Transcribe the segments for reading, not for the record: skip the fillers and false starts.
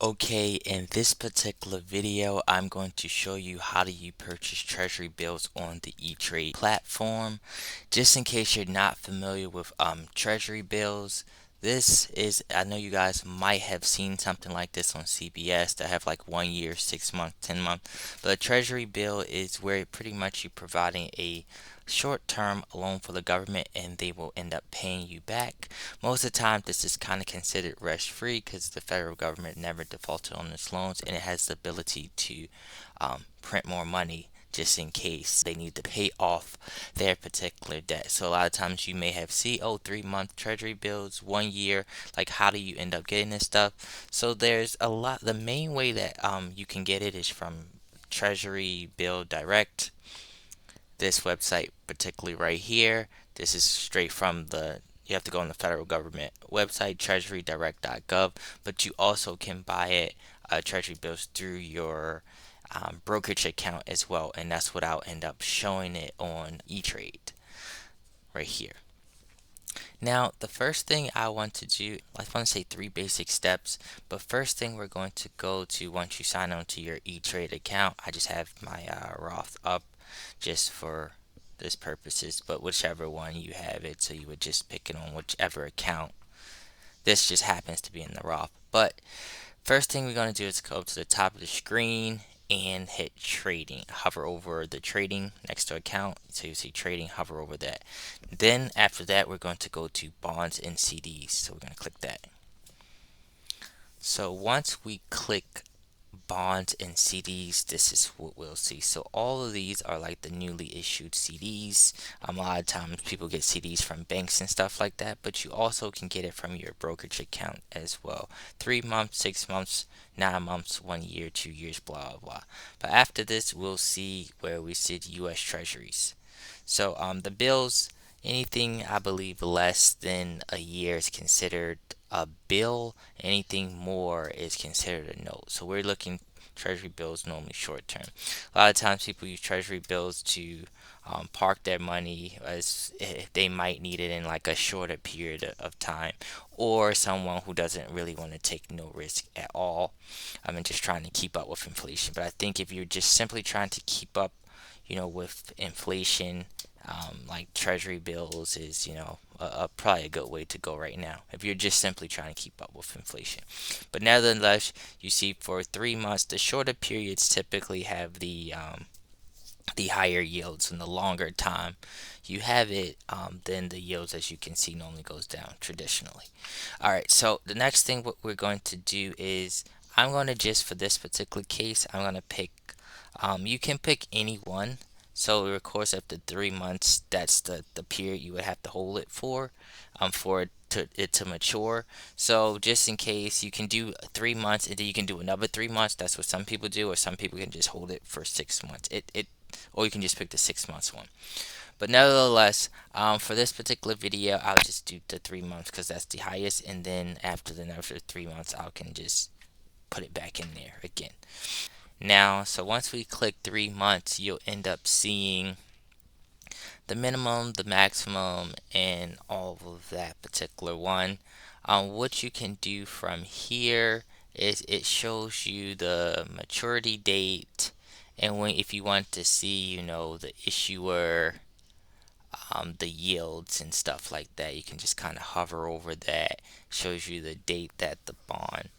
Okay, in this particular video, I'm going to show you how do you purchase treasury bills on the ETRADE platform. Just in case you're not familiar with treasury bills, this is, I know you guys might have seen something like this on CBS that have like 1 year, 6 months, 10 months, but a treasury bill is where pretty much you're providing a short-term loan for the government and they will end up paying you back. Most of the time, this is kind of considered risk-free because the federal government never defaulted on its loans and it has the ability to print more money just in case they need to pay off their particular debt. So a lot of times you may have CO 3 month treasury bills, 1 year. Like, how do you end up getting this stuff? So there's a lot. The main way that you can get it is from Treasury Bill Direct. This website, particularly right here, this is straight from the, you have to go on the federal government website, treasurydirect.gov, but you also can buy it, treasury bills, through your brokerage account as well, and that's what I'll end up showing it on ETRADE right here. Now, the first thing I want to do, I want to say three basic steps, but first thing we're going to go to, once you sign on to your ETRADE account, I just have my Roth up just for this purposes, but whichever one you have it, so you would just pick it on whichever account. This just happens to be in the Roth. But first thing we're going to do is go up to the top of the screen and hit trading. Hover over the trading next to account. So you see trading, hover over that. Then after that, we're going to go to bonds and CDs. So we're going to click that. So once we click bonds and CDs, this is what we'll see. So all of these are like the newly issued CDs. A lot of times people get CDs from banks and stuff like that, but you also can get it from your brokerage account as well. 3 months, 6 months, 9 months, 1 year, 2 years, blah blah blah. But after this, we'll see where we see U.S. Treasuries. So the bills, anything I believe less than a year is considered a bill. Anything more is considered a note. So we're looking treasury bills normally short term. A lot of times people use treasury bills to park their money as if they might need it in like a shorter period of time, or someone who doesn't really want to take no risk at all. I mean, just trying to keep up with inflation. But I think if you're just simply trying to keep up, with inflation, like treasury bills is, probably a good way to go right now if you're just simply trying to keep up with inflation. But nevertheless, you see for 3 months, the shorter periods typically have the higher yields, and the longer time you have it, then the yields, as you can see, normally goes down traditionally. All right, so the next thing what we're going to do is I'm going to just, for this particular case, I'm going to pick, you can pick any one. So of course after 3 months, that's the period you would have to hold it for it to mature. So just in case, you can do 3 months and then you can do another 3 months. That's what some people do, or some people can just hold it for 6 months. Or you can just pick the 6 months one. But nevertheless, for this particular video, I'll just do the 3 months because that's the highest, and then after the another 3 months, I can just put it back in there again. Now, so once we click 3 months, you'll end up seeing the minimum, the maximum, and all of that particular one. What you can do from here is it shows you the maturity date, and when, if you want to see, the issuer, the yields and stuff like that, you can just kind of hover over that. Shows you the date that the bond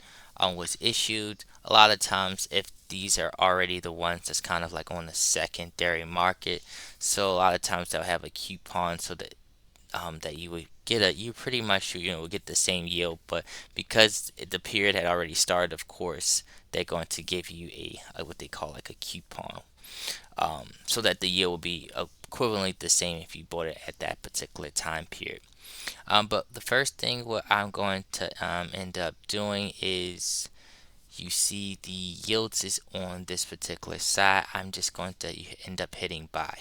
was issued. A lot of times, if these are already the ones that's kind of like on the secondary market, so a lot of times they'll have a coupon so that that you would get you pretty much would get the same yield, but because the period had already started, of course they're going to give you a what they call like a coupon, so that the yield will be equivalently the same if you bought it at that particular time period. But the first thing what I'm going to end up doing is, you see the yields is on this particular side. I'm just going to end up hitting buy.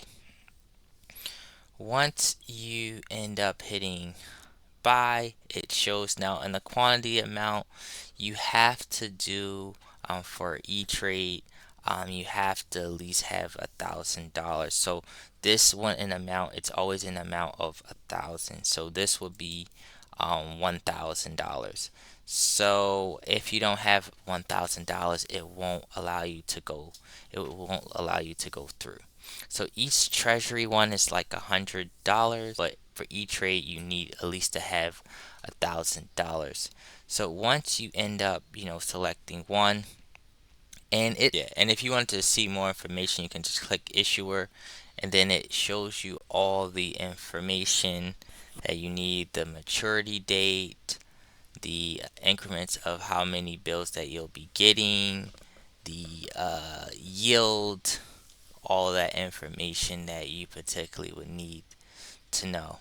Once you end up hitting buy, it shows now in the quantity amount you have to do, for E-Trade, you have to at least have $1,000. So this one in amount, it's always an amount of 1,000. So this would be $1,000. So if you don't have $1,000, it won't allow you to go through. So each treasury one is like $100, but for E-Trade you need at least to have $1,000. So once you end up, selecting one, and if you want to see more information, you can just click issuer, and then it shows you all the information that you need: the maturity date, the increments of how many bills that you'll be getting, the yield, all that information that you particularly would need to know.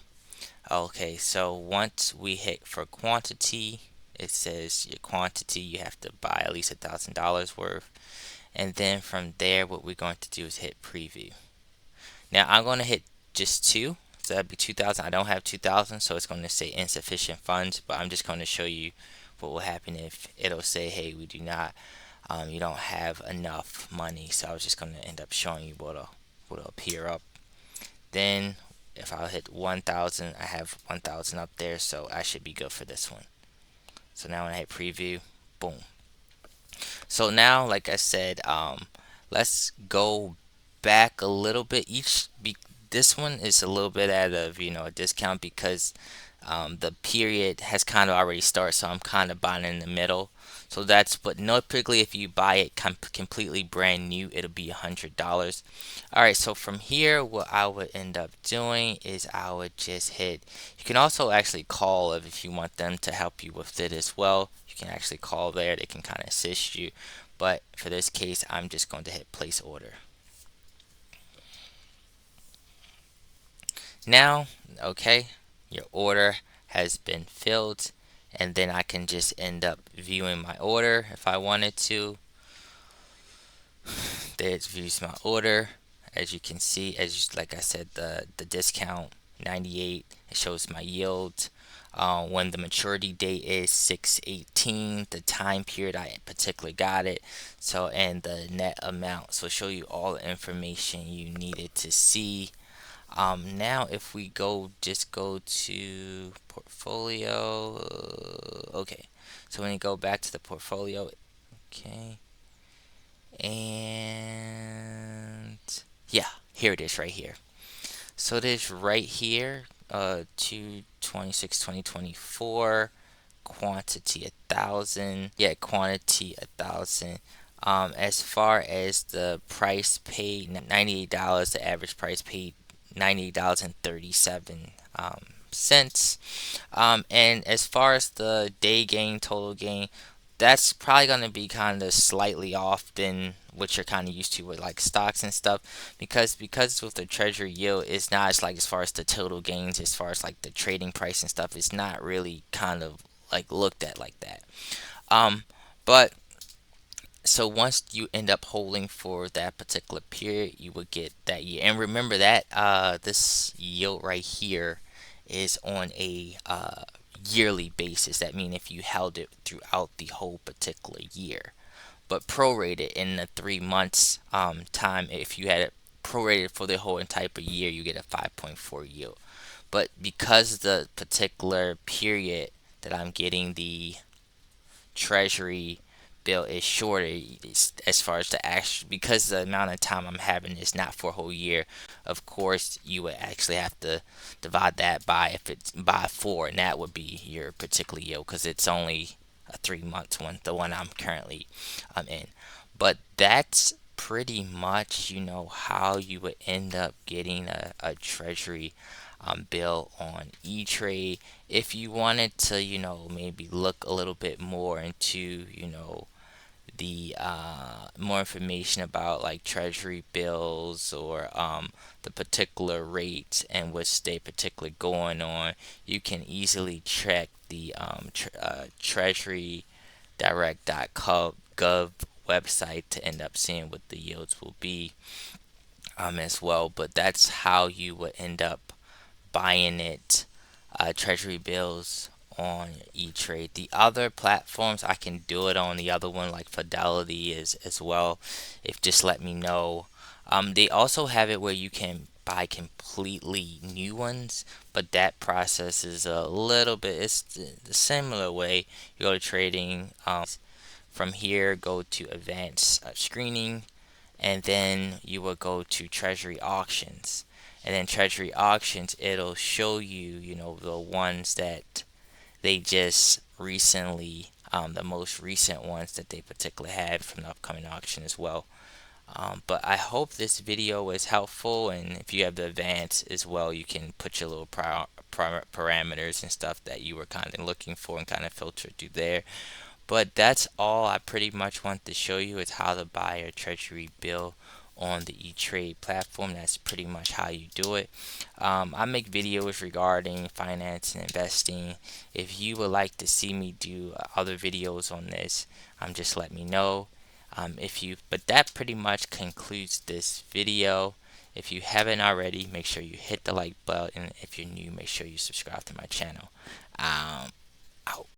Okay, so once we hit for quantity, it says your quantity, you have to buy at least $1,000 worth. And then from there, what we're going to do is hit preview. Now I'm going to hit just two. So that'd be 2,000. I don't have 2,000, so it's going to say insufficient funds. But I'm just going to show you what will happen if it'll say, hey, we do not, you don't have enough money. So I was just going to end up showing you what'll appear up. Then if I hit 1,000, I have 1,000 up there, so I should be good for this one. So now when I hit preview, boom. So now, like I said, let's go back a little bit. This one is a little bit at a discount because the period has kind of already started, so I'm kind of buying in the middle. So that's, but typically if you buy it completely brand new, it'll be $100. All right, so from here, what I would end up doing is I would just hit. You can also actually call if you want them to help you with it as well. You can actually call there; they can kind of assist you. But for this case, I'm just going to hit place order. Now, okay, your order has been filled, and then I can just end up viewing my order if I wanted to. There's views my order. As you can see, like I said, the discount 98. It shows my yield. When the maturity date is 6/18, the time period I particularly got it. So, and the net amount. So show you all the information you needed to see. Now if we just go to portfolio. Okay, so when you go back to the portfolio, okay, and yeah, here it is right here. So it is right here, 2/26/2024, quantity 1,000. Yeah, quantity 1,000. As far as the price paid, $98. The average price paid $98.37 cents. And as far as the day gain, total gain, that's probably going to be kind of slightly off than what you're kind of used to with like stocks and stuff, because with the treasury yield, it's not as like, as far as the total gains, as far as like the trading price and stuff, it's not really kind of like looked at like that. But so once you end up holding for that particular period, you would get that year. And remember that this yield right here is on a yearly basis. That means if you held it throughout the whole particular year. But prorated in the 3 months time, if you had it prorated for the whole entire year, you get a 5.4 yield. But because the particular period that I'm getting the treasury bill is shorter, as far as the actual, because the amount of time I'm having is not for a whole year. Of course, you would actually have to divide that by, if it's by 4, and that would be your particular yield, because it's only a 3 month one, the one I'm currently in. But that's pretty much how you would end up getting a treasury bill on E-Trade. If you wanted to, maybe look a little bit more into, the more information about like treasury bills, or the particular rates and which they particularly going on, you can easily check the treasurydirect.gov website to end up seeing what the yields will be as well. But that's how you would end up buying it, treasury bills on E-Trade. The other platforms I can do it on, the other one like Fidelity is as well. If just let me know. They also have it where you can buy completely new ones, but that process is a little bit, it's the similar way. You go to trading, from here go to advanced screening, and then you will go to treasury auctions. And then treasury auctions, it'll show you, the ones that they just recently, the most recent ones that they particularly had from the upcoming auction as well. But I hope this video was helpful, and if you have the advanced as well, you can put your little parameters and stuff that you were kind of looking for and kind of filter through there. But that's all I pretty much want to show you, is how to buy a treasury bill on the ETRADE platform. That's pretty much how you do it. I make videos regarding finance and investing. If you would like to see me do other videos on this, just let me know. But that pretty much concludes this video. If you haven't already, make sure you hit the like button. If you're new, make sure you subscribe to my channel. Out.